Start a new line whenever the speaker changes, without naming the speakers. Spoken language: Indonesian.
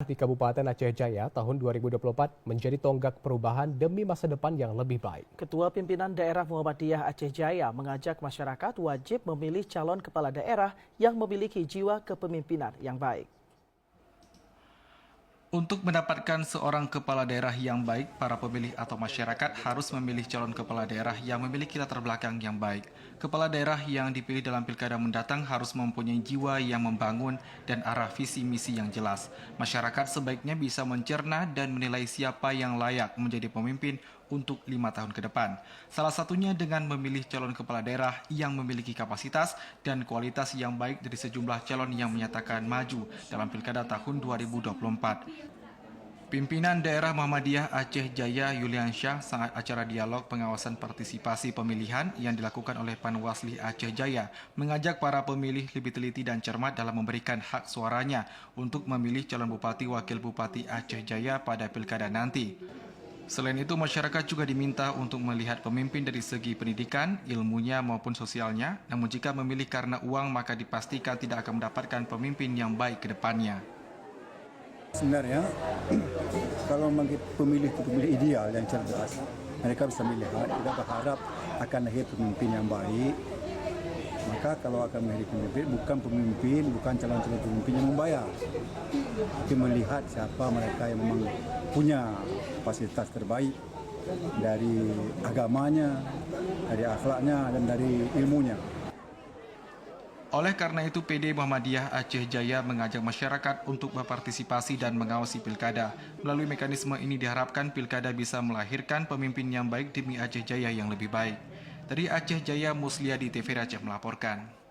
Di Kabupaten Aceh Jaya tahun 2024 menjadi tonggak perubahan demi masa depan yang lebih baik.
Ketua Pimpinan Daerah Muhammadiyah Aceh Jaya mengajak masyarakat wajib memilih calon kepala daerah yang memiliki jiwa kepemimpinan yang baik.
Untuk mendapatkan seorang kepala daerah yang baik, para pemilih atau masyarakat harus memilih calon kepala daerah yang memiliki latar belakang yang baik. Kepala daerah yang dipilih dalam pilkada mendatang harus mempunyai jiwa yang membangun dan arah visi misi yang jelas. Masyarakat sebaiknya bisa mencerna dan menilai siapa yang layak menjadi pemimpin untuk 5 tahun ke depan. Salah satunya dengan memilih calon kepala daerah yang memiliki kapasitas dan kualitas yang baik dari sejumlah calon yang menyatakan maju dalam pilkada tahun 2024. Pimpinan Daerah Muhammadiyah Aceh Jaya Yuliansyah saat acara dialog pengawasan partisipasi pemilihan yang dilakukan oleh Panwasli Aceh Jaya mengajak para pemilih lebih teliti dan cermat dalam memberikan hak suaranya untuk memilih calon bupati wakil bupati Aceh Jaya pada pilkada nanti. Selain itu, masyarakat juga diminta untuk melihat pemimpin dari segi pendidikan, ilmunya maupun sosialnya, namun jika memilih karena uang maka dipastikan tidak akan mendapatkan pemimpin yang baik ke depannya.
Sebenarnya, kalau pemilih itu pemilih ideal yang cerdas, mereka bisa melihat, kita berharap akan lahir pemimpin yang baik. Maka kalau akan menjadi pemimpin, bukan calon-calon pemimpin yang membayar, tapi melihat siapa mereka yang memang punya fasilitas terbaik dari agamanya, dari akhlaknya, dan dari ilmunya.
Oleh karena itu, PD Muhammadiyah Aceh Jaya mengajak masyarakat untuk berpartisipasi dan mengawasi pilkada. Melalui mekanisme ini diharapkan pilkada bisa melahirkan pemimpin yang baik demi Aceh Jaya yang lebih baik. Dari Aceh Jaya, Muslia di TV Aceh melaporkan.